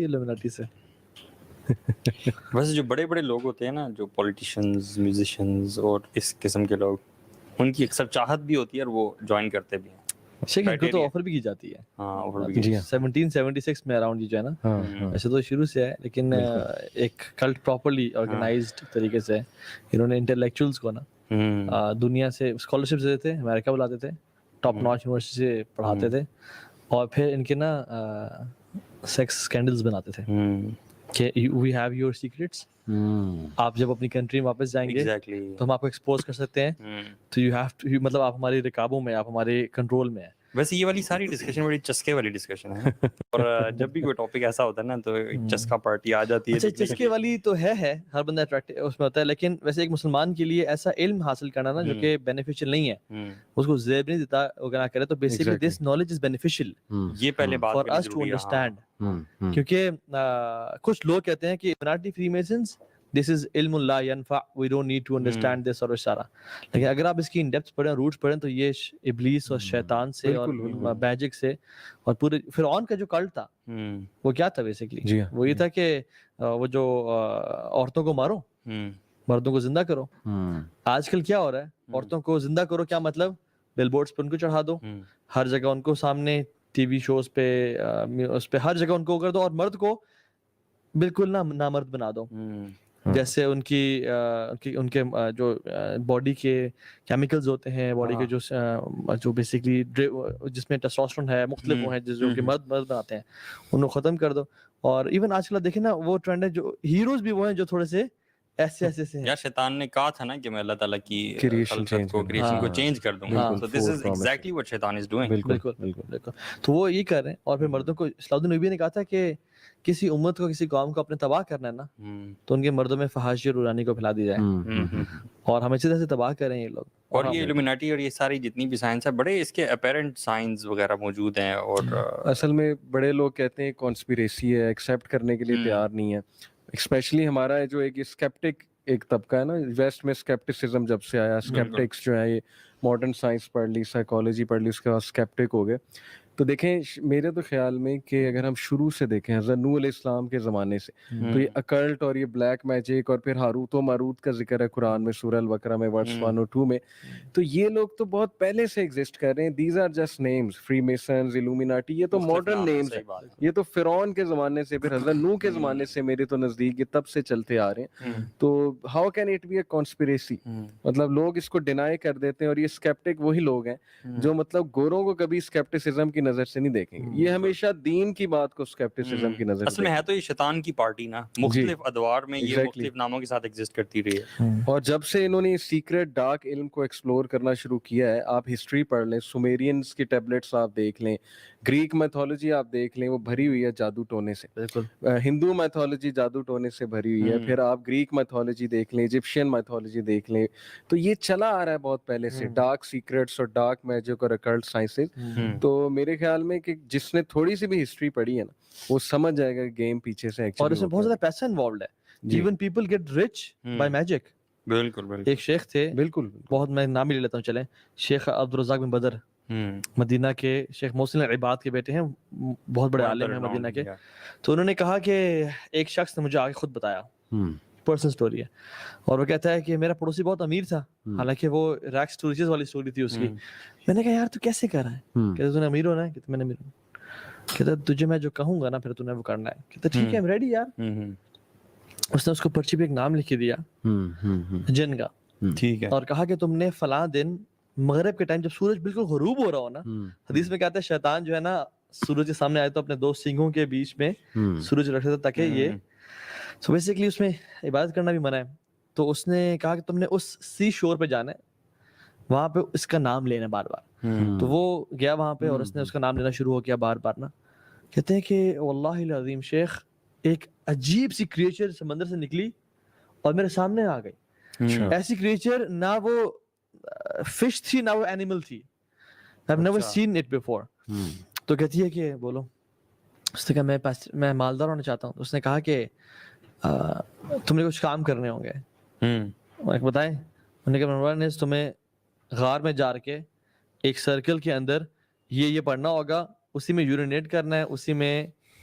illuminati سے. ویسے جو بڑے بڑے لوگ ہوتے ہیں نا, جو پولیٹیشنز, میوزیشینز اور اس قسم کے لوگ, ان کی اکثر چاہت بھی ہوتی ہے اور وہ جوائن کرتے بھی ہیں. شیخ ان کو تو آفر بھی کی جاتی ہے. ہاں, آفر بھی. 1776 میں اراؤنڈ یہ جو ہے نا, ویسے تو شروع سے ہے لیکن ایک کلٹ پراپرلی آرگنائزڈ طریقے سے انہوں نے انٹلیکچوئلس کو نا دنیا سے اسکالرشپ دیتے تھے, امریکہ بلاتے تھے, ٹاپ ناچ یونیورسٹی سے پڑھاتے تھے, اور پھر ان کے نا سیکس اسکینڈلز بناتے تھے کہ وی ہیو یور سیکرٹس, آپ جب اپنی کنٹری میں واپس جائیں گے تو ہم آپ کو ایکسپوز کر سکتے ہیں, تو یو ہیو ٹو, مطلب آپ ہماری رکابوں میں, آپ ہمارے کنٹرول میں ہیں. ویسے یہ والی ساری ڈسکشن بڑی چسکے والی ڈسکشن ہے, اور جب بھی کوئی ٹاپک ایسا ہوتا ہے نا تو ایک چسکا پارٹی آ جاتی ہے. اچھا, چسکے والی تو ہے ہر بندہ اٹریکٹ اس میں ہوتا ہے, لیکن ویسے ایک مسلمان کے لیے ایسا علم حاصل کرنا نا جو کہ بینیفیشیل نہیں ہے, اس کو زیب نہیں دیتا اگر کرے, تو basically this knowledge is beneficial یہ پہلے بات فار اس ٹو انڈرسٹینڈ. کیونکہ کچھ لوگ کہتے ہیں کہ الومناٹی فری میسنز this is علم لا ينفع, we don't need to understand this اور اشارہ, لیکن اگر آپ اس کی ان ڈیپتھ پڑھیں, روٹس پڑھیں, تو یہ ابلیس اور شیطان سے اور میجک سے اور پورے فرعون کا جو کلٹ تھا وہ کیا تھا بیسیکلی, وہ یہ تھا کہ وہ جو عورتوں کو مارو, مردوں کو زندہ کرو. آج کل کیا ہو رہا ہے, عورتوں کو زندہ کرو کیا مطلب, بل بورڈز پہ ان کو چڑھا دو, ہر جگہ ان کو سامنے ٹی وی شوز پہ, اس پہ ہر جگہ ان کو کر دو, اور مرد کو بالکل نامرد بنا دو. جیسے ان کے جو باڈی کے کیمیکلز ہوتے ہیں, باڈی کے جو بیسیکلی جس میں ٹیسٹوسٹیرون ہے, مختلف وہ ہیں جو کہ مرد بناتے ہیں, ان کو ختم کر دو. اور ایون آج کل دیکھیں نا وہ ٹرینڈ ہے, جو ہیروز بھی وہ ہیں جو تھوڑے سے ایسے سے ہیں. یا شیطان نے کہا تھا نا کہ میں اللہ تعالیٰ کی خلقت کو, کریشن کو چینج کر دوں گا, so this is exactly what shaitan is doing. بالکل. تو وہ یہ کر رہے ہیں. اور پھر مردوں کو اسلام النبی نے کہا تھا کہ کسی امت کو, کسی قوم کو اپنے تباہ کرنا ہے نا, تو ان کے مردوں میں فحاشی اور رورانی کو پھیلا دی جائے, اور ہم اسی طرح سے تباہ کریں یہ لوگ. اور یہ الومناٹی اور یہ ساری جتنی بھی سائنس ہے, بڑے اس کے اپیرنٹ سائنس وغیرہ موجود ہیں, اور اصل میں بڑے لوگ کہتے ہیں کانسپیریسی ہے, ایکسیپٹ کرنے کے لیے تیار نہیں ہے. اسپیشلی ہمارا جو ایک اسکیپٹک ایک طبقہ ہے نا, ویسٹ میں اسکیپٹسزم جب سے آیا, اسکیپٹکس جو ہیں یہ ماڈرن سائنس پڑھ لی, سائیکالوجی پڑھ لی, اس کے بعد اسکیپٹک ہو گئے. تو دیکھیں میرے تو خیال میں کہ اگر ہم شروع سے دیکھیں حضرت نوح علیہ السلام کے زمانے سے, تو یہ اکلٹ اور یہ بلیک میجک, اور پھر ہاروت و ماروت کا ذکر ہے قرآن میں سورہ البقرہ میں ورس 1 اور 2 میں, تو یہ لوگ تو بہت پہلے سے ایگزسٹ کر رہے ہیں. These are just names, Freemasons, Illuminati, یہ تو ماڈرن نیمز ہیں, یہ تو فرعون کے زمانے سے, پھر حضرت نوح کے زمانے سے میرے تو نزدیک یہ تب سے چلتے آ رہے ہیں. تو how can it be a conspiracy, مطلب لوگ اس کو ڈینائی کر دیتے ہیں, اور یہ اسکیپٹک وہی لوگ ہیں جو مطلب گوروں کو کبھی اسکیپٹسزم کی نظر سے نہیں دیکھیں گے, یہ ہمیشہ دین کی بات کو اسکیپٹسزم کی نظر سے. اصل میں ہے تو یہ شیطان کی پارٹی نا, مختلف ادوار میں یہ مختلف ناموں کے ساتھ ایگزسٹ کرتی رہی ہے. اور جب سے انہوں نے سیکرٹ ڈارک علم کو ایکسپلور کرنا شروع کیا ہے, آپ ہسٹری پڑھ لیں, سومیرینز کی ٹیبلٹس آپ دیکھ لیں, گریک میتھولوجی آپ دیکھ لیں, وہ بھری ہوئی ہے جادو ٹونے سے. ہندو میتھولوجی جادو ٹونے سے بھری ہوئی ہے, پھر آپ گریک میتھولوجی دیکھ لیں, ایجپشین میتھولوجی دیکھ لیں, تو یہ چلا آ رہا ہے بہت پہلے سے, ڈارک سیکرٹس اور ڈارک میجک اور اکلٹ سائنسز. تو میرے خیال میں کہ جس نے تھوڑی سی بھی ہسٹری پڑھی ہے نا, وہ سمجھ جائے گا گیم پیچھے سے اور اس میں بہت زیادہ پیسہ انوالوڈ ہے. Even people get rich by magic. بالکل. ایک شیخ تھے, بالکل بہت, میں نام ہی لے لیتا ہوں چلیں, شیخ عبدالرزاق بن بدر, مدینہ کے, شیخ محسن العباد کے بیٹے ہیں, بہت بڑے عالم ہیں مدینہ کے. تو انہوں نے کہا کہ ایک شخص نے مجھے آگے خود بتایا, پرسنل سٹوری ہے, اور وہ کہتا ہے کہ میرا پڑوسی بہت امیر تھا, حالانکہ وہ ریکس ٹو ریچز والی سٹوری تھی اس کی. میں نے کہا یار تو کیسے کر رہا ہے, کہتا تو نے امیر ہونا ہے, کہتا میں نے امیر ہونا, کہتا تجھے میں جو کہوں گا نا پھر تو نے وہ کرنا ہے. کہتا ٹھیک ہے, I'm ready یار. اس نے اس کو پرچی پہ ایک نام لکھ دیا جن کا, ٹھیک ہے, اور کہا کہ تم نے فلاں دن مغرب کے ٹائم جب سورج بالکل غروب ہو رہا ہو نا, حدیث میں کہتا ہے شیطان جو ہے نا سورج کے سامنے آئے تو اپنے دو سینگوں کے بیچ میں سورج رکھتا تھا تاکہ یہ, سو بیسیکلی اس میں عبادت کرنا بھی منع ہے. تو اس نے کہا کہ تم نے اس سی شور پہ جانا ہے, وہاں پہ اس کا نام لینا بار بار. تو وہ گیا وہاں پہ اور اس نے اس کا نام لینا شروع ہو کیا بار بار نا. کہتے ہیں کہ واللہ العظیم شیخ ایک عجیب سی کریچر سمندر سے نکلی اور میرے سامنے آ گئی. ایسی کریچر نہ وہ فش تھی نہ وہ اینیمل تھی, I've never seen it before. تو کہتی ہے کہ بولو. اس نے کہا میں مالدار ہونا چاہتا ہوں. اس نے کہا کہ تم نے کچھ کام کرنے ہوں گے, بتائیں. انہوں نے کہا تمہیں غار میں جا کے ایک سرکل کے اندر یہ پڑھنا ہوگا, اسی میں یورینیٹ کرنا ہے, اسی میں